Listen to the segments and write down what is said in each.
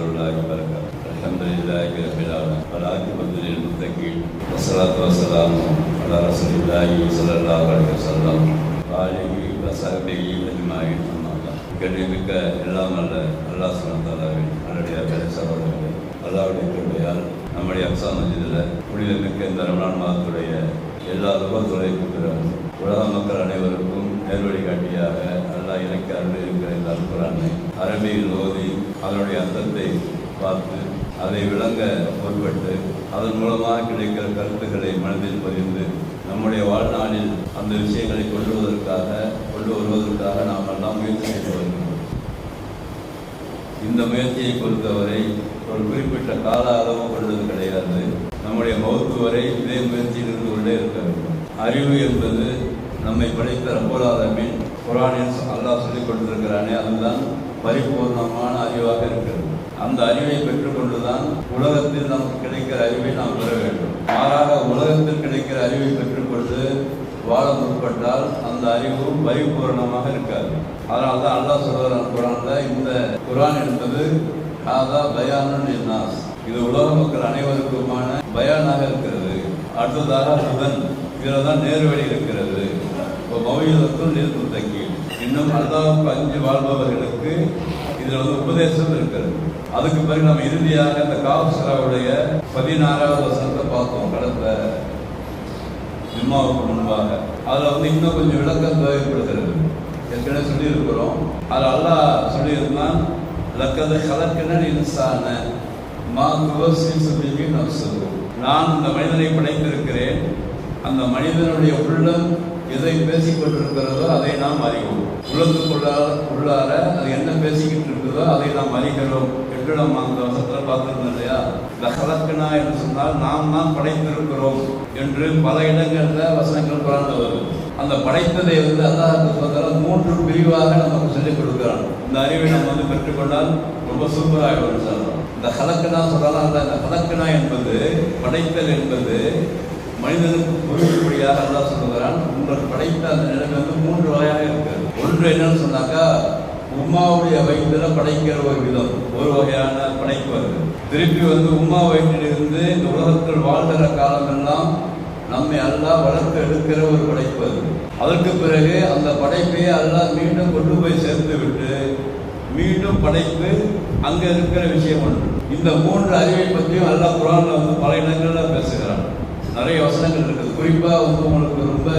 الله وبركاته. الحمد لله رب العالمين والعاقبة للمتقين والصلاة والسلام على رسول الله صلى الله عليه وسلم وآله وصحبه أجمعين. கண்ணியமிக்க எல்லாம் அல்ல அல்லாஹ் சுப்ஹானஹு வ தஆலாவின் நல்லடியார்களே சகோதரர்களே, அல்லாஹ்வுடைய கிருபையால் நம்முடைய அக்ஸா மஸ்ஜிதில் புனிதமிக்க இந்த ரமலான் மாதத்துடைய எல்லா விபத்துகளையும் உலக மக்கள் அனைவருக்கும் நேர்வழி காட்டியாக அல்லாஹ் எனக்கு அருள் இருக்கிற இந்த அல்குரானை அரபியில் ஓதி அதனுடைய அர்த்தத்தை பார்த்து அதை விளங்க முற்பட்டு அதன் மூலமாக கிடைக்கிற கருத்துக்களை மனதில் பதிந்து நம்முடைய வாழ்நாளில் அந்த விஷயங்களை கொண்டு வருவதற்காக நாம் எல்லாம் முயற்சி செய்து வருகிறோம். இந்த முயற்சியை பொறுத்தவரை ஒரு குறிப்பிட்ட கால அளவு கொண்டது கிடையாது. நம்முடைய மௌத்து வரை இதே முயற்சியில் இருந்து கொண்டே இருக்க வேண்டும். அறிவு என்பது நம்மை படைத்த ரப்பல் ஆலமீன் குர்ஆனில் அல்லாஹ் சொல்லிக் கொண்டிருக்கிறானே, அதுதான் பரிபூர்ணமான அறிவாக இருக்கிறது. அந்த அறிவை பெற்றுக்கொண்டுதான் உலகத்தில் நமக்கு கிடைக்கிற அறிவை நாம் பெற வேண்டும். மாறாக உலகத்தில் கிடைக்கிற அறிவை பெற்றுக்கொண்டு வாழ முற்பட்டால் அந்த அறிவும் பரிபூர்ணமாக இருக்காது. அதனால தான் அல்லாஹ் சொல்கிறான் குர்ஆன்ல, இந்த குர்ஆன் என்பது ஹாதா பயானுன் லின்னாஸ், இது உலக மக்கள் அனைவருக்குமான பயானாக இருக்கிறது. அடுத்ததாக ஹுதன், இதில் தான் நேர்வழி இருக்கிறது. இப்போ மௌஇதத்துல் லில் முத்தகீன், இன்னும் அல்லாஹ்வுக்கு அஞ்சு வாழ்பவர்களுக்கு இதில் உபதேசம் இருக்கிறது. அதுக்கு பிறகு நம்ம இறுதியாக இந்த காஃப் சூராவுடைய 16வது வசனத்தை பார்த்தோம் கடந்த ஜும்மாவுக்கு முன்பாக. அதில் இன்னும் கொஞ்சம் விளக்கம் தேவைப்படுகிறது. ஏற்கனவே சொல்லியிருக்கிறோம். அதில் அல்லாஹ் சொல்லியிருந்தான், லக்கத ஹலக்கனல் இன்சான மா துவஸ்ஸிஸு பிஹி நஃப்ஸுஹு, நான் இந்த மனிதனை படைத்திருக்கிறேன், அந்த மனிதனுடைய உள்ளம் எதை பேசிக் கொண்டிருக்கிறதோ அதை நாம் அறிவோம். உள்ளார அது என்ன பேசிக்கிட்டு இருக்குதோ அதை நாம் அறிகிறோம் என்று நம்ம அந்த வசனத்தில் பார்த்துருந்தோம் இல்லையா. இந்த ஹலக்கனா என்று சொன்னால் நாம் தான் படைத்திருக்கிறோம் என்று பல இடங்களில் வசனங்கள் குர்ஆன்ல வரும். அந்த படைத்ததை அல்லாஹ் சுப்ஹானஹு 3 பிரிவாக நமக்கு சொல்லிக் கொடுக்கிறான். இந்த அறிவை நம்ம பெற்றுக்கொண்டால் ரொம்ப சூப்பராக சொல்லலாம். இந்த ஹலக்கனா சொல்லலாம். இந்த ஹலக்கனா என்பது, படைத்தல் என்பது மனிதனுக்கு புரியும்படியாக அல்லாஹ் சொல்லுகிறான். உங்கள் படைத்த அந்த நிலைமை 3 வகையாக இருக்கிறது. ஒன்று என்னன்னு சொன்னாக்கா, உம்மாவுடைய வயிற்றுல படைக்கிற ஒரு விதம், ஒரு வகையான படைப்பு வருது. திருப்பி உம்மா வயிற்றிலிருந்து இந்த உலகத்தில் வாழ்கிற காலமெல்லாம் நம்மை அல்லாஹ் வளர்த்து எடுக்கிற ஒரு படைப்பு வருது. அதற்கு பிறகு அந்த படைப்பையே அல்லாஹ் மீண்டும் கொண்டு போய் சேர்த்து விட்டு மீண்டும் படைப்பு அங்கே இருக்கிற விஷயம் ஒன்று. இந்த 3 அறிவை பற்றியும் அல்லாஹ் குர்ஆன்ல பல இடங்களில் பேசுகிறான். நிறைய வசனங்கள் இருக்குது. குறிப்பாக உங்களுக்கு ரொம்ப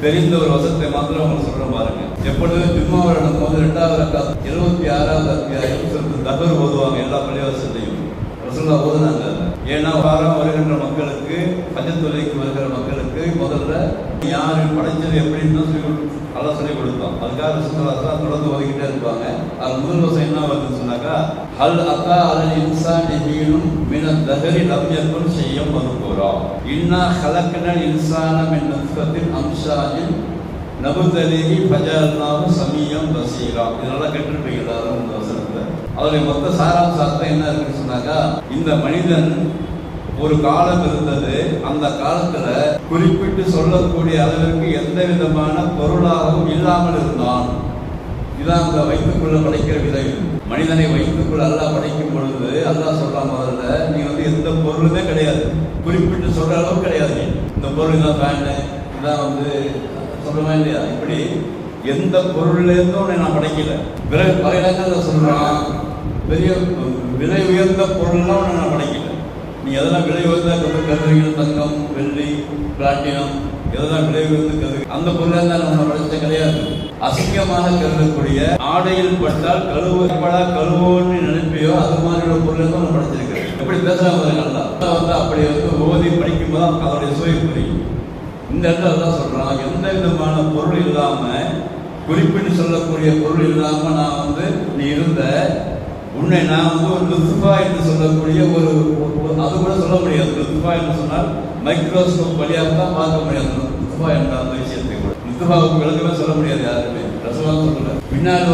தெரிந்த ஒரு வசனத்தை மாத்திரம் உங்களுக்கு சொல்ற பாருங்க. எப்பொழுது ஜும்மாவில் நம்ம 2வது ரக்காத் 76வது அத்தியாயம் தஹர் ஓதுவாங்க. எல்லா பள்ளிவாசல்லையும் ரசூலுல்லாஹ் ஓதுனாங்க. ஏன்னா வாரம் வருகின்ற மக்களுக்கு, ஹஜ்ஜத் தொழுகைக்கு வருகிற மக்களுக்கு முதல்ல யாரு படைச்சது எப்படின்னு அல்லாஹ் சொல்லி கொடுத்தோம். அதுக்காக ரசூலுல்லாஹ் தொடர்ந்து ஓதிக்கிட்டே இருப்பாங்க. அது முதல் வசனம் என்ன வருதுன்னு சொன்னாக்கா, ஹல் அத்தா அலல் இன்சானி ஹீனும் மினத் தஹரி லம் யகுன் ஷையன் மذ்கூரா இன்னா ஹலக்னல் இன்சான மின் நுத்ஃபத்தின் அம்ஷாஜின் நபுதலிஹி ஃபஜஅல்நாஹு சமிய்யன் பஸீரா. இதெல்லாம் கேட்டிருப்பீங்க எல்லாரும் இந்த வசனத்துல. அதோடைய மொத்த சாராம்சம் என்ன இருக்குன்னு சொன்னாக்கா, இந்த மனிதன் ஒரு காலம் இருந்தது, அந்த காலத்துல குறிப்பிட்டு சொல்லக்கூடிய அளவிற்கு எந்த விதமான பொருளாகவும் இல்லாமல் இருந்தான். இதான் அந்த வயிற்றுக்குள்ள படைக்கிற விதை. மனிதனை வயிற்றுக்குள்ள அல்லாஹ் படைக்கும் பொழுது அல்லாஹ் சொல்றான், முதல்ல நீ எந்த பொருளுமே கிடையாது, குறிப்பிட்டு சொல்ற அளவு கிடையாது. இந்த பொருள் இதான் பேண்ட், இதான் சொல்றமா இல்லையா, இப்படி எந்த பொருள்ல இருந்தும் உன்னை நான் படைக்கல. பிறகு பல இடங்கள்ல சொல்றான், பெரிய விலை உயர்ந்த பொருள்லாம் உன்னை நான் படைக்கல. நீ எதெல்லாம் விலை உயர்ந்த கருதுறீங்க, தங்கம், வெள்ளி, பிளாட்டினம், எதெல்லாம் விலை உயர்ந்து கருது, அந்த பொருளாக தான் நம்ம படைச்ச கிடையாது. அசிங்கமாக கருதக்கூடிய, ஆடையில் பட்டால் கழுவோன்னு நினைப்பையோ அது மாதிரி ஒரு பொருளை தான் நம்ம படைச்சிருக்கிறேன். எப்படி பேசுறாங்க அப்படி ஓதி படிக்கும் போது அதோடைய சுவை புரியும். இந்த இடத்துல தான் சொல்றான், எந்த விதமான பொருள் இல்லாம, குறிப்பிட்டு சொல்லக்கூடிய பொருள் இல்லாம நான் நீ இருந்த உன்னை நான் ஒரு லுத்ஃபா என்று சொல்லக்கூடிய ஒரு அது கூட சொல்ல முடியாது. லுத்ஃபா என்று சொன்னால் மைக்ரோஸ்கோப் வழியாக தான் பார்க்க முடியாது. லுத்ஃபா என்ற அந்த விஷயத்தை கூட லுத்ஃபாவுக்கு விளக்கமே சொல்ல முடியாது யாருமே. ரசூலுல்லாஹ் சொல்லல. பின்னால்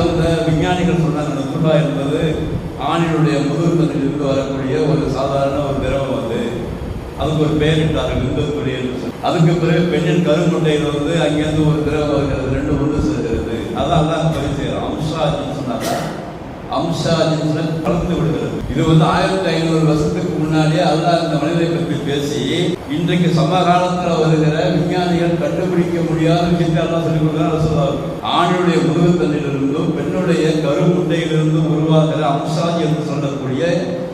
விஞ்ஞானிகள் சொன்னாங்க, லுத்ஃபா என்பது ஆணினுடைய முதுகுத்தலில் இருந்து வரக்கூடிய ஒரு சாதாரண ஒரு திரவம். அதுக்கு ஒரு பெயரிட்டார்கள், விந்தத்துடைய. அதுக்கு பிறகு பெண்ணின் கருமுட்டையில் அங்கேருந்து ஒரு திரவம் வருகிறது, 2 ஒன்று சேர்கிறது. அதான் பதிவு செய்யறோம். அம்ஷாஜின்னு சொன்னாங்க, அம்சாஜின்ஸ்ல கலந்து விடுகிறது. இது 1500 வருஷத்துக்கு முன்னாடியே அல்லாஹ் இந்த மனிதரை பற்றி பேசி இன்றைக்கு சமகாலத்தில் வருகிற விஞ்ஞானிகள் கண்டுபிடிக்க முடியாத விஷயத்தை அல்லாஹ் சொல்லிக் கொடுக்கிறார். சொல்லுவார், ஆணுடைய முதுகுத்தண்டிலிருந்தும் பெண்ணுடைய கருமுட்டையிலிருந்தும் உருவாகிற அம்சாஜ் என்று சொல்லக்கூடிய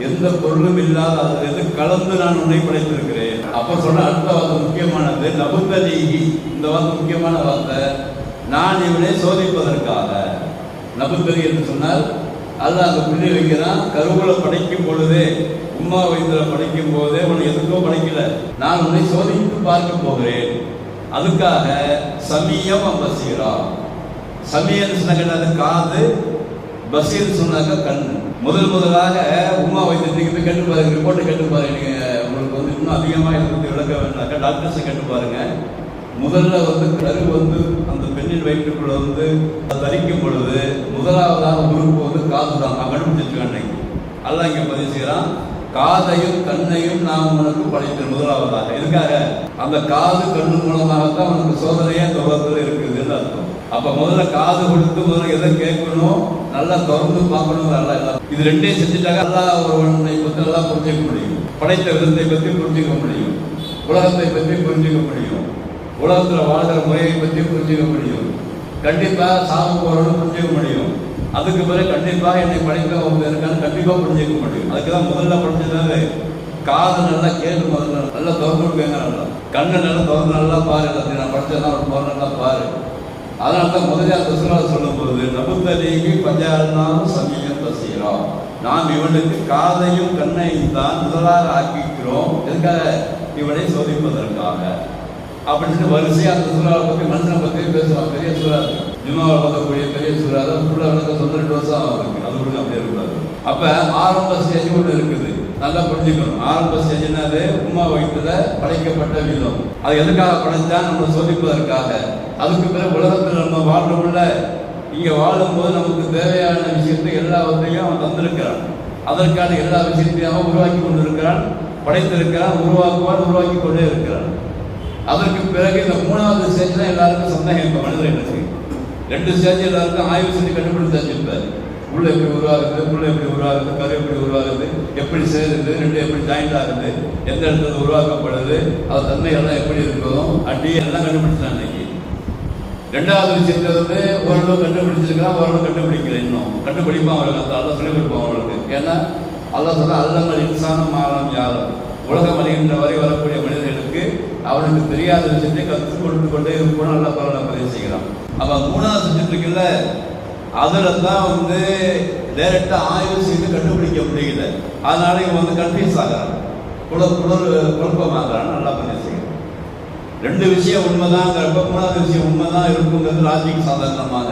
எந்த பொருளும் இல்லாத அதிலிருந்து கலந்து நான் உன்னை படைத்திருக்கிறேன். அப்ப சொன்ன அடுத்த வார்த்தை முக்கியமானது, நபுத்தலீஹி. இந்த வார்த்தை முக்கியமான வார்த்தை. நான் இவனை சோதிப்பதற்காக. நபுத்தலி என்று சொன்னால் அல்லாஹ் அந்த புள்ளி வைக்கிறான். கருவுல படைக்கும் பொழுதே, உம்மா வயிற்றுல படைக்கும் போதே உன்னை எதுக்கோ படைக்கல, நான் உன்னை சோதித்து பார்க்க போகிறேன். அதுக்காக சமீயம் பசீரா. சமீயன்னு சொன்னாங்க காது, பசீர் சொன்னாக்க கண்ணு. முதலாக உம்மா வைத்தியத்துக்கு போய் கேட்டு பாருங்க, ரிப்போர்ட்டை கேட்டு பாருங்க. நீங்கள் உங்களுக்கு இன்னும் அதிகமாக இதை பற்றி விளக்க வேண்டாக்கா டாக்டர்ஸை கேட்டு பாருங்க. முதல்ல கரு அந்த பெண்ணின் வயிற்றுக்குள்ள தரிக்கும் பொழுது முதலாவதாக உறுப்பு காது தான். நான் கண்டுபிடிச்சிருக்கேன் அன்னைக்கு. அல்லாஹ் இங்கே பதிவு செய்கிறான், காதையும் கண்ணையும் நாம் உனக்கு படைத்தேன் முதலாவதாக. எதுக்காக? அந்த காது கண்ணு மூலமாகத்தான் உனக்கு சோதனையே இந்த உலகத்தில் இருக்குதுன்னு அர்த்தம். அப்ப முதல்ல காது கொடுத்து முதல்ல எதை கேட்கணும், நல்லா திறந்து பார்க்கணும். நல்லா இது ரெண்டையும் செஞ்சுட்டாங்க. அல்லாஹ் ஒருவனை பற்றி நல்லா புரிஞ்சுக்க முடியும், படைத்த விதத்தை பற்றி புரிஞ்சுக்க முடியும், உலகத்தை பற்றி புரிஞ்சுக்க முடியும், உலகத்தில் வாழ்கிற முறையை பற்றி புரிஞ்சுக்க முடியும், கண்டிப்பாக சாமி போறோம்னு புரிஞ்சுக்க முடியும். அதுக்கு பிறகு கண்டிப்பாக என்னை படைக்க இருக்கான்னு கண்டிப்பாக புரிஞ்சுக்க முடியும். அதுக்கு தான் முதல்ல படிச்சதாவே காது நல்லா கேட்டு முதல்ல நல்லா திறந்து கேங்க, நல்லா கண்ணை நல்லா திறந்து நல்லா பாரு. எல்லாத்தையும் நான் படிச்சதான் ஒரு நல்லா பாரு. அதனால தான் முதல்ல அந்த சூழலை சொல்லும் போது நபுத்தலீஹி பஜஅல்நாஹு சமீஅன் பஸீரா. நாம் இவனுக்கு காதையும் கண்ணையும் தான் முதலாக ஆக்கிக்கிறோம். எதுக்காக? இவனை சோதிப்பதற்காக. அப்படின்னு வரிசையாக அந்த சூறாவை பற்றி மனுஷனை பற்றி பேசுவான். பெரிய சூறா ஜும்மாவை பார்க்கக்கூடிய பெரிய சூறா தான். ஃபுல்லாக விளக்க சொந்த 2 வருஷம் இருக்கு. அது கூட அப்படியே இருக்காது. அப்போ ஆரம்ப ஸ்டேஜ் ஒன்று இருக்குது, நல்லா புரிஞ்சுக்கணும். ஆரம்ப ஸ்டேஜ் என்னது? உம்மா வயிற்றுல படைக்கப்பட்ட விதம். அது எதுக்காக படைச்சா? நம்ம சோதிப்பதற்காக. அதுக்கு பிறகு உலகத்தில் நம்ம வாழ்றோம்ல, இங்கே வாழும்போது நமக்கு தேவையான விஷயத்தை எல்லாவற்றையும் அவன் தந்திருக்கிறான். அதற்கான எல்லா விஷயத்தையும் அவன் உருவாக்கி கொண்டு இருக்கிறான், படைத்திருக்கிறான், உருவாக்குவான், உருவாக்கி கொண்டே இருக்கிறான். அதற்கு பிறகு இந்த 3வது ஸ்டேஜ் தான் எல்லாருக்கும் சந்தேகம். இப்போ மனிதர் என்ன செய்யும்? 2 ஸ்டேஜ் எல்லாருக்கும் ஆய்வு செஞ்சு கண்டுபிடிச்சாச்சு. இப்போ உள்ள எப்படி உருவாகுது, புள்ள எப்படி உருவாகுது, கரு எப்படி உருவாகுது, எப்படி சேருது, 2 எப்படி ஜாயிண்ட் ஆகுது, எந்த இடத்துல உருவாக்கப்படுது, அது தன்மைகள்லாம் எப்படி இருக்கணும், அடி எல்லாம் கண்டுபிடிச்சான். அன்னைக்கு 2வது விஷயத்தை ஓரளவு கண்டுபிடிச்சிருக்கலாம், ஓரளவு கண்டுபிடிக்கல. இன்னும் கண்டுபிடிப்பான் அவர்களுக்கு, அல்ல சொல்லிக் கொடுப்பான் அவர்களுக்கு. ஏன்னா அல்லாஹ் சொன்னா அல்லமல் இன்சானம் மாலம் யாரும். உலகம் அறிகின்ற வரை வரக்கூடிய மனிதர்களுக்கு அவனுக்கு தெரியாத விஷயத்தை கற்றுக் கொடுத்து கொண்டே இருக்கணும். நல்லா பரவாயில்ல பதிவு செய்கிறான். அப்போ 3வது செஞ்சுட்டு இருக்குல்ல, அதில் தான் டைரக்டா ஆய்வு செய்து கண்டுபிடிக்க முடியல. அதனால இவன் கன்ஃபியூஸ் ஆகிறான், குழப்பமாகறான். நல்லா பதிவு செய்கிறான். 2 விஷயம் உண்மைதாங்கிறப்ப 3வது விஷயம் உண்மைதான் இருக்குங்கிறது லாஜிக். சாதாரணமாக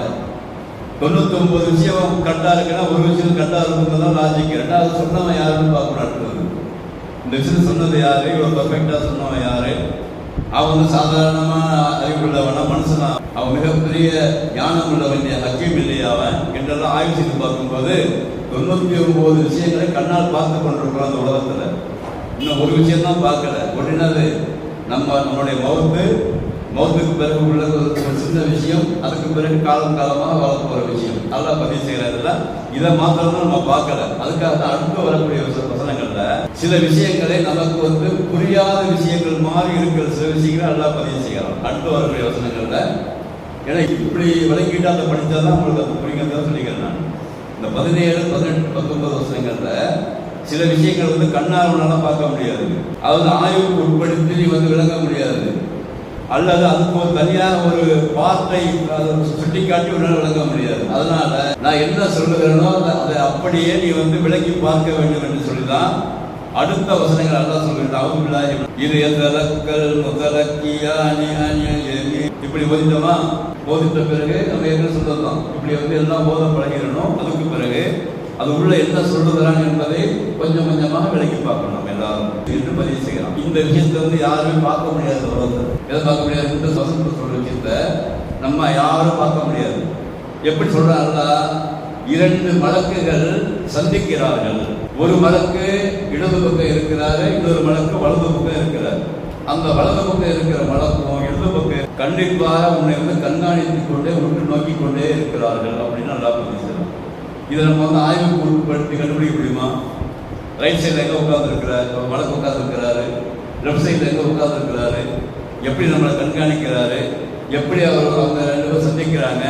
99 விஷயம் கரெக்டாக இருக்குன்னா ஒரு விஷயம் கரெக்டாக இருக்குங்கிறது தான் லாஜிக். 2வது சொன்னவன் யாருன்னு பார்க்கணும். இந்த விஷயம் சொன்னது யாரு, இவ்வளோ பர்ஃபெக்டாக சொன்னவன் யாரு, அவன் சாதாரணமான அறிவுள்ளவனா, மனுஷனா, அவன் மிகப்பெரிய ஞானம் உள்ளவன், ஹக்கீம் இல்லையா அவன் என்றெல்லாம் ஆய்வு செய்து பார்க்கும்போது 99 விஷயங்களை கண்ணால் பார்த்து கொண்டிருக்கிறோம் அந்த உலகத்துல. இன்னும் ஒரு விஷயம் தான் பார்க்கல. ஒன்றினது நம்மளுடைய மௌத்துக்கு பிறகு உள்ள ஒரு சின்ன விஷயம், அதுக்கு பிறகு காலமாக வளர்த்து போகிற விஷயம். நல்லா பதிவு செய்கிறதுல இதை மாத்திரம் தான் நம்ம பார்க்கல. அதுக்காக தான் அடுத்து வரக்கூடிய வசனங்கள்ல சில விஷயங்களை நமக்கு புரியாத விஷயங்கள் மாதிரி இருக்கிற சில விஷயங்களை நல்லா பதிவு செய்யலாம் அடுத்து வரக்கூடிய வசனங்கள்ல. ஏன்னா இப்படி விளங்கிட்டு அதை படித்தா தான் உங்களுக்கு அது புரியுங்கிறத சொல்லிக்கிறேன் நான். இந்த 17, 18, 19 வசனங்கள்ல சில விஷயங்கள் கண்ணால் பார்க்க முடியாது, அதாவது ஆய்வுக்கு உட்படுத்தி விளங்க முடியாது, அல்லது அதுக்கு ஒரு தனியாக ஒரு பார்ட்டை சுட்டி காட்டி விளங்க முடியாது. அதனால நான் என்ன சொல்லுகிறேனோ அதை அப்படியே நீ விளக்கி பார்க்க வேண்டும் என்று சொல்லிதான் அடுத்த வசனங்கள் எல்லாம் சொல்லுகிறேன். இது எதலக்கல் முதலக்கியானி இப்படி போதித்தோமா, போதித்த பிறகு நம்ம என்ன சொல்றோம், இப்படி எல்லாம் போத பழகிறணும். அதுக்கு பிறகு அது உள்ள என்ன சொல்லுகிறான் என்பதை கொஞ்சம் கொஞ்சமாக விளக்கி பார்க்கணும் நம்ம எல்லாரும் என்று பதிவு செய்யலாம். இந்த விஷயத்தை யாருமே பார்க்க முடியாது. எதை பார்க்க முடியாது? இந்த வசனத்தை சொல்ற விஷயத்தை நம்ம யாரும் பார்க்க முடியாது. எப்படி சொல்றாங்களா, 2 மலக்குகள் சந்திக்கிறார்கள். ஒரு மலக்கு இடது பக்கம் இருக்கிறாரு, இன்னொரு மலக்கு வலது பக்கம் இருக்கிறார். அந்த வலது பக்கம் இருக்கிற மலக்கும் இடது பக்கம் கண்டிப்பாக உன்னை கண்காணித்துக் கொண்டே உற்று நோக்கி கொண்டே இருக்கிறார்கள் அப்படின்னு நல்லா பதிவு செய்யலாம். இதை நம்ம வந்து ஆய்வுக்கு உட்படுத்தி கண்டுபிடிக்க முடியுமா? ரைட் சைடில் எங்கே உட்காந்துருக்கிறார், வடக்கு உட்காந்துருக்கிறாரு, லெஃப்ட் சைடில் எங்கே உட்காந்துருக்கிறாரு, எப்படி நம்மளை கண்காணிக்கிறாரு, எப்படி அவர் அவங்க 2 பேரும் சந்திக்கிறாங்க,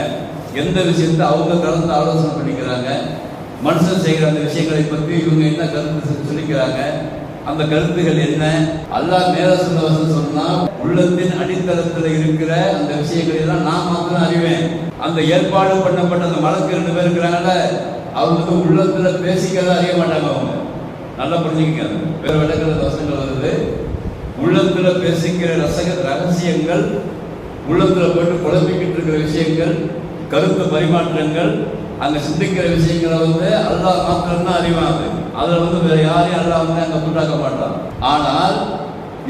எந்த விஷயத்தை அவங்க கலந்து ஆலோசனை பண்ணிக்கிறாங்க, மனுஷன் செய்கிற அந்த விஷயங்களை பற்றி இவங்க என்ன கருத்து சொல்லிக்கிறாங்க, அந்த கருத்துகள் என்ன, அல்லாஹ் மேல சொன்னா உள்ளத்தின் அடித்தளத்தில் இருக்கிற அந்த விஷயங்களை எல்லாம் நான் மாத்திரம் அறிவேன். அந்த ஏற்பாடு பண்ணப்பட்ட அந்த மலக்கு 2 பேர் இருக்கிறாங்கல்ல, அவங்க உள்ளத்துல பேசிக்கிறத அறிய மாட்டாங்க. அவங்க நல்லா புரிஞ்சுக்கிங்க. வேற விளக்கிற வசனங்கள் வருது, உள்ளத்துல பேசிக்கிற ரகசியங்கள், உள்ளத்துல போட்டு குழப்பிக்கிட்டு இருக்கிற விஷயங்கள், கருத்து பரிமாற்றங்கள், அங்க சிந்திக்கிற விஷயங்களை வந்து அல்லாஹ் மாத்திரம்தான் அறிவாங்க. அதுல வந்து வேற யாரையும் அல்லாஹ் வந்து அங்க கூட்டாக்க மாட்டான். ஆனால்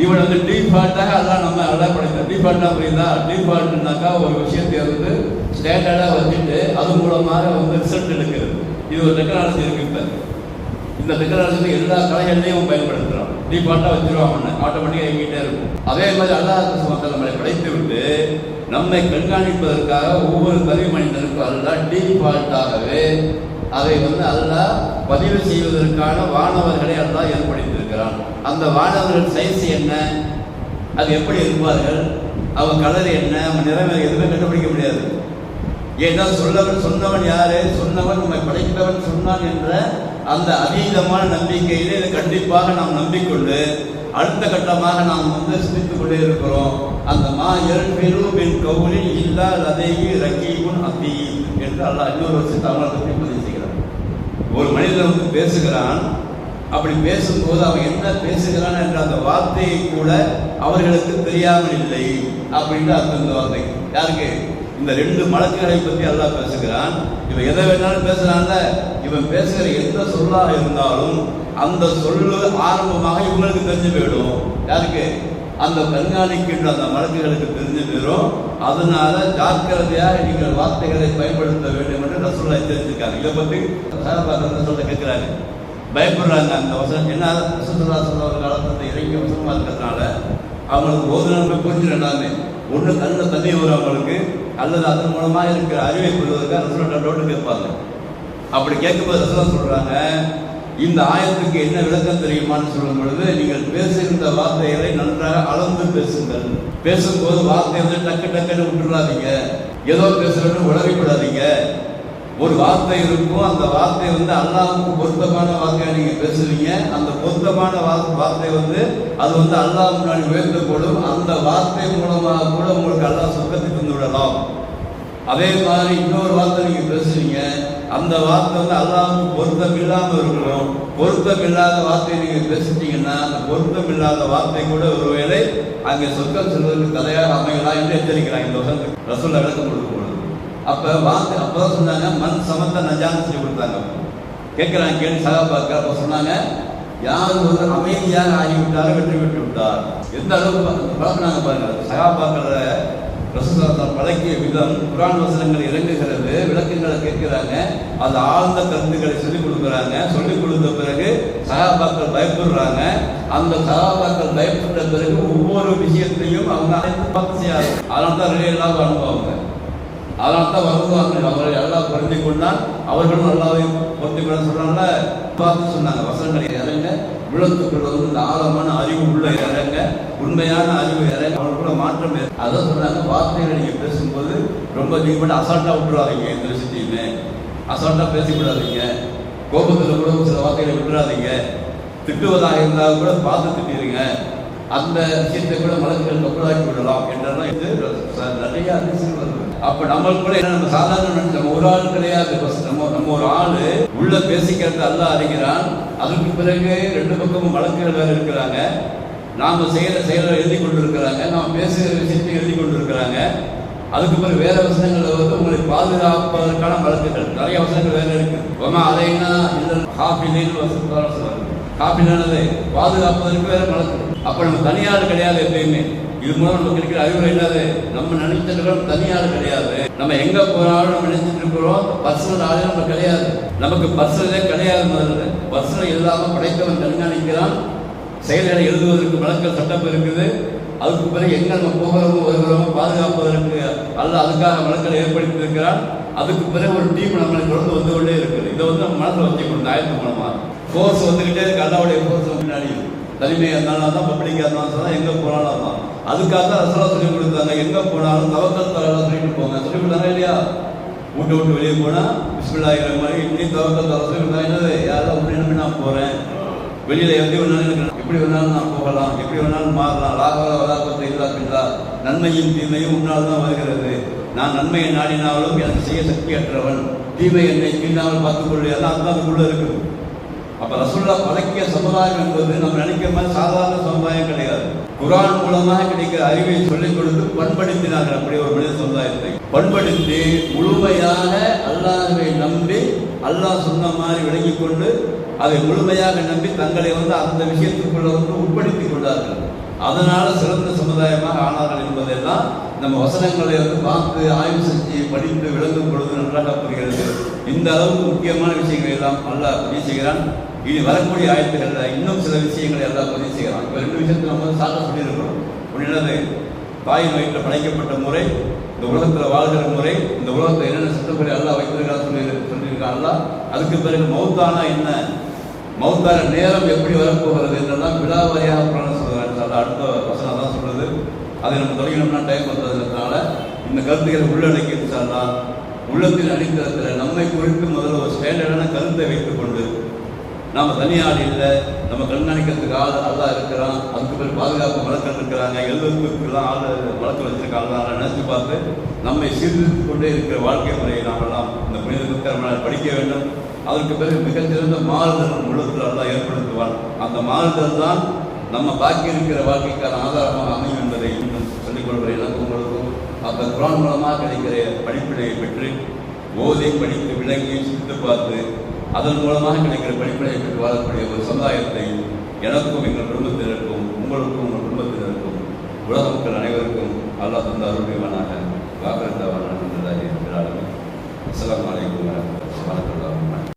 இவன் வந்து டிஃபால்ட்டாக அல்லாஹ் நம்ம அல்லாஹ் படைத்த டிஃபால்ட்டா புரியுதா? டிஃபால்ட்னாக்கா ஒரு விஷயத்தை வந்து ஸ்டாண்டர்டா வச்சுட்டு அது மூலமாக வந்து ரிசல்ட் எடுக்கிறது. இது ஒரு டெக்னாலஜி இருக்கு. இப்ப இந்த டெக்னாலஜி எல்லா கலைகள்லையும் பயன்படுத்துறோம். டிஃபால்ட்டா வச்சிருவாங்க, ஆட்டோமேட்டிக்கா எங்கிட்டே இருக்கும். அதே மாதிரி அல்லாஹ் சுப்ஹானஹு நம்மளை படைத்து விட்டு நம்மை கண்காணிப்பதற்காக ஒவ்வொரு தனி மனிதனுக்கும் அல்லாஹ் டிஃபால்ட்டாகவே அதை வந்து அல்லாஹ் பதிவு செய்வதற்கான வானவர்களை அல்லாஹ் ஏற்படுத்தியிருக்கிறான். அந்த வானவர்கள் சைஸ் என்ன, அது எப்படி இருப்பார்கள், அவன் கலர் என்ன, அவன் நிறமை எதுவுமே கண்டுபிடிக்க முடியாது. ஏன்னா சொன்னவன் யாரு, சொன்னவன் நம்மை படைத்தவன் சொன்னான் என்ற அந்த அதீதமான நம்பிக்கையிலே இதை கண்டிப்பாக நாம் நம்பிக்கொண்டு அடுத்த கட்டமாக நாம் வந்து சிந்தித்துக் கொண்டே இருக்கிறோம். அந்த கவுலின் இல்லா லதைகி ரகீபுன் அதீத் என்று அல்லாஹ் இன்னொரு வருஷத்தை அவங்களை பற்றி பதிவு செய்கிறான். ஒரு மனிதன் வந்து பேசுகிறான், அப்படி பேசும்போது அவன் என்ன பேசுகிறான் என்ற அந்த வார்த்தையை கூட அவர்களுக்கு தெரியாமல் இல்லை அப்படின்னு அர்த்தம். இந்த வார்த்தை யாருக்கு? இந்த 2 மலக்குகளை பற்றி அல்லாஹ் பேசுகிறான். இவன் எதை வேணாலும் பேசுறான்ல, இவன் பேசுகிற எந்த சொல்லாக இருந்தாலும் அந்த சொல்லு ஆரம்பமாக இவங்களுக்கு தெரிஞ்சு போயிடும். யாருக்கு? அந்த கண்காணிக்கின்ற அந்த மலக்குகளுக்கு தெரிஞ்சு போயிடும். அதனால ஜாக்கிரதையாக நீங்கள் வார்த்தைகளை பயன்படுத்த வேண்டும் என்று ரசூலுல்லாஹ் தெரிஞ்சிருக்காங்க. இதை பற்றி சஹாபாக்கள் சொல்ல கேட்கிறாங்க, பயப்படுறாங்க. அந்த வசனம் என்ன, ரசூலுல்லாஹ் ஸல்லல்லாஹு அலைஹி வஸல்லம் இறங்கிய வசனமா இருக்கிறதுனால அவங்களுக்கு போதனை புரிஞ்சு எல்லாமே ஒன்று கண்ணில் தண்ணி வரும் அவங்களுக்கு, அல்லது அதன் மூலமாக இருக்கிற அறிவை கொள்வதற்காக ரசூலுல்லாஹ் டவுட் கேட்பாங்க. அப்படி கேட்கும்போது ரசூலுல்லாஹ் சொல்றாங்க, இந்த ஆயத்துக்கு என்ன விளக்கம் தெரியுமான்னு சொல்லும் பொழுது, நீங்கள் பேசுகின்ற வார்த்தைகளை நன்றாக அளந்து பேசுங்கள். பேசும்போது வார்த்தை வந்து டக்கு டக்குன்னு விட்டுறாதீங்க, ஏதோ பேசுறதுன்னு உளறிவிடாதீங்க. ஒரு வார்த்தை இருக்கும், அந்த வார்த்தை வந்து அல்லாஹ்வுக்கு பொருத்தமான வார்த்தையை நீங்க பேசுவீங்க. அந்த பொருத்தமான வார்த்தை வந்து அது வந்து அல்லாஹ் முன்னாடி உயர்த்தப்படும். அந்த வார்த்தை மூலமாக கூட உங்களுக்கு அல்லாஹ் சொர்க்கத்தை தந்து விடலாம். அதே மாதிரி இன்னொரு வார்த்தை நீங்க பேசுவீங்க, அந்த வார்த்தை வந்து அல்லாஹ்வுக்கு பொருத்தம் இல்லாமல் இருக்கணும். பொருத்தம் இல்லாத வார்த்தையை நீங்க பேசிட்டீங்கன்னா அந்த பொருத்தம் இல்லாத வார்த்தை கூட ஒருவேளை அங்கே சொர்க்கம் செல்வதற்கு தடையாக அமையலாம் என்று எச்சரிக்கிறாங்க. இந்த வசனத்துக்கு ரசூலுல்லாஹ் விளக்கம் கொடுக்கும் பொழுது அப்ப வார்த்தை அப்பதான் சொன்னாங்க, மண் சமத்த நஜான்னு சொல்லி கொடுத்தாங்க. கேட்கிறாங்க கேள்வி சகாபாக்கள். அப்ப சொன்னாங்க, யார் ஒரு அமைதியாக ஆகிவிட்டாலும் வெற்றி பெற்று விட்டார். எந்த அளவுக்கு பழக்கினாங்க பாருங்க. சகாபாக்களை ரசூலுல்லாஹ் பழக்கிய விதம், குர்ஆன் வசனங்கள் இறங்குகிறது, விளக்கங்களை கேட்கிறாங்க, அது ஆழ்ந்த கருத்துக்களை சொல்லிக் கொடுக்குறாங்க. சொல்லிக் கொடுத்த பிறகு சகாபாக்கள் பயப்படுறாங்க. அந்த சகாபாக்கள் பயப்பட்ட பிறகு ஒவ்வொரு விஷயத்தையும் அவங்க பார்த்து செய்யாது. அதனால தான் இல்லாத அனுபவங்க. அதனால தான் வருவாங்க. அவரை எல்லாம் பொருந்தி கொண்டால் அவர்களும் நல்லாவே பொருந்தி கொள்ள சொல்றாங்கல்ல. பார்த்து சொன்னாங்க, வசனங்களை இறங்க, விளத்துக்குள்ள வந்து இந்த ஆழமான அறிவு உள்ள இறங்க, உண்மையான அறிவு இறங்க, அவங்களுக்குள்ள மாற்றம். அதான் சொன்னாங்க, வார்த்தைகளை நீங்க பேசும்போது ரொம்ப நீங்க மட்டும் அசால்ட்டா விட்டுறாதீங்க. எந்த விஷயத்தையுமே அசால்ட்டா பேசிவிடாதீங்க. கோபத்தில் கூட சில வார்த்தைகளை விட்டுறாதீங்க. திட்டுவதாக இருந்தால் கூட பார்த்து திட்டிடுங்க. அந்த விஷயத்தை கூட மலக்குகள் கப்பலாக்கி விடலாம் என்றெல்லாம் இது நிறைய அதிசயம் வருது. அப்ப நம்மளுக்கு கூட என்ன, நம்ம சாதாரண நம்ம ஒரு ஆள் கிடையாது. நம்ம ஒரு ஆளு உள்ள பேசிக்கிறது அல்லாஹ் அறிகிறான். அதுக்கு பிறகு 2 பக்கமும் மலக்குகள் வேற இருக்கிறாங்க. நாம செயலை எழுதி கொண்டு இருக்கிறாங்க, நாம் பேசுகிற விஷயத்தை எழுதி கொண்டு இருக்கிறாங்க. அதுக்கு பிறகு வேற வசனங்கள் வந்து உங்களை பாதுகாப்பதற்கான மலக்குகள் நிறைய வசனங்கள் வேற இருக்கு. அதைன்னா இல்லை காப்பிலில் வசனம் காப்பிலானது பாதுகாப்பதற்கு வேற மலக்குகள். அப்ப நம்ம தனியார் கிடையாது. எப்பயுமே இது மூலம் நமக்கு இருக்கிற அறிவுரை என்னது, நம்ம நினைச்சிருக்கிறோம் தனியார் கிடையாது. நம்ம எங்க போனாலும் நம்ம நினைச்சிட்டு இருக்கிறோம் பர்சனல் ஆளே நம்ம கிடையாது. நமக்கு பர்சனலே கிடையாது. முதல்ல பர்சனல் இல்லாம படைத்தவன் கண்காணிக்கிறான். செயல்களை எழுதுவதற்கு வழக்கல் சட்டம் இருக்குது. அதுக்கு பிறகு எங்க நம்ம போகிறோமோ வருகிறோமோ பாதுகாப்பதற்கு அல்ல அதுக்காக வழக்கல் ஏற்படுத்தி இருக்கிறான். அதுக்கு பிறகு ஒரு டீம் நம்மளை தொடர்ந்து வந்து கொண்டே இருக்குது. இதை வந்து நம்ம மனசில் வச்சுக்கணும். இந்த ஆயத்து மூலமாக ஃபோர்ஸ் வந்துக்கிட்டே இருக்கு. அல்லாவுடைய ஃபோர்ஸ் முன்னாடி தனிமையாக இருந்தாலும் தான், பப்ளிக்காக இருந்தாலும் தான், எங்கே போனாலும் தான். அதுக்காக தான் ரசூலா சொல்லிக் கொடுத்தாங்க, எங்கே போனாலும் தவக்கல் தலா சொல்லிட்டு போங்க. சொல்லி கொடுத்தாங்க இல்லையா? வீட்டை விட்டு வெளியே போனால் பிஸ்மில்லாஹிர் மாதிரி இப்படி தவக்கல் தலா சொல்லி கொடுத்தாங்க. என்னது யாரும் அப்படி நம்பி நான் போகிறேன், வெளியில் எப்படி வேணாலும் எப்படி வேணாலும் நான் போகலாம், எப்படி வேணாலும் மாறலாம். லாகவல வலாபத்தை இல்லா பில்லா, நன்மையும் தீமையும் முன்னால் தான் வருகிறது. நான் நன்மையை நாடினாலும் எனக்கு செய்ய சக்தியற்றவன், தீமை என்னை தீண்டாமல் பார்த்துக்கொள்ள, எல்லாம் அதுதான் அதுக்குள்ளே இருக்குது. அப்போ ரசூலுல்லா பழக்கிய சமுதாயம் என்பது நம்ம நினைக்கிற மாதிரி சாதாரண சமுதாயம் கிடையாது. குர்ஆன் மூலமாக கிடைக்கிற அறிவை சொல்லிக் கொடுத்து பண்படுத்தினார்கள். அப்படி ஒரு மனித சமுதாயத்தை பண்படுத்தி முழுமையாக அல்லாஹ்வை நம்பி அல்லாஹ் சொன்ன மாதிரி விளங்கி கொண்டு அதை முழுமையாக நம்பி தங்களை வந்து அந்த விஷயத்துக்குள்ள வந்து உட்படுத்திக் கொண்டார்கள். அதனால சிறந்த சமுதாயமாக ஆனார்கள் என்பதெல்லாம் நம்ம வசனங்களை வந்து பார்த்து ஆய்வு செஞ்சு படித்து விளங்கும் பொழுது நன்றாக புரிகிறது. இந்த அளவுக்கு முக்கியமான விஷயங்கள் எல்லாம் அல்லாஹ் பதிவு செய்கிறான். இனி வரக்கூடிய ஆயத்துக்களில் இன்னும் சில விஷயங்களை எல்லாம் பதிவு செய்கிறான். இப்போ 2 விஷயத்தை நம்ம வந்து சாக்க சொல்லியிருக்கிறோம். ஒன்று, தாயின் வயிற்றில் படைக்கப்பட்ட முறை, இந்த உலகத்தில் வாழ்கிற முறை, இந்த உலகத்தில் என்னென்ன சட்டப்படி அல்லாஹ் வைத்திருக்கான்னு சொல்லியிருக்கான் அல்லாஹ். அதுக்கு பிறகு மௌத்தானா என்ன, மௌத்தான நேரம் எப்படி வரப்போகிறது என்றெல்லாம் விழாவாரியாக புராணம் சொல்கிறாங்க. அடுத்த வசனம் தான் சொல்றது. அதை நம்ம தொடங்கினோம்னா டைம் வந்ததுனால இந்த கருத்துக்களை உள்ளடக்கி இருந்தால் உள்ளத்தின் அடித்தளத்தில் நம்மை குறித்து முதல்ல ஒரு ஸ்டாண்டர்டான கருத்தை வைத்துக் கொண்டு, நாம் தனியார் இல்லை, நம்ம கண்காணிக்கிறதுக்கு ஆள் அல்லாஹ் இருக்கிறான், அதுக்கு பிறகு பாதுகாப்பு வழக்கல் இருக்கிறாங்க, எழுதுறதுக்கெல்லாம் ஆள் வழக்கு வச்சிருக்காங்க, நினைச்சு பார்த்து நம்மை சீர்திருத்திக் கொண்டே இருக்கிற வாழ்க்கை முறையை நாமெல்லாம் இந்த புனித புத்தகங்களை படிக்க வேண்டும். அதற்கு பிறகு மிகச்சிறந்த மாறுதல் உள்ளத்தில் அல்லாஹ் ஏற்படுத்துவான். அந்த மாறுதல் தான் நம்ம பாக்கி இருக்கிற வாழ்க்கைக்கான ஆதாரமாக அமையும் என்பதை சொல்லிக் கொள்கிற எனக்கும் உங்களுக்கும் அந்த குர்ஆன் மூலமாக கிடைக்கிற படிப்பினையை பெற்று ஓதை படித்து விளங்கி சித்து பார்த்து அதன் மூலமாக கிடைக்கிற படிப்பினையை பெற்று வாழக்கூடிய ஒரு சமுதாயத்தை எனக்கும் எங்கள் குடும்பத்தினருக்கும் உங்களுக்கும் உங்கள் குடும்பத்தினருக்கும் உலக மக்கள் அனைவருக்கும் அல்லாஹ் தந்த அருள்வானாக. வாகரத்தாவான இருக்கிறார்கள். அஸ்ஸலாமு அலைக்கும்.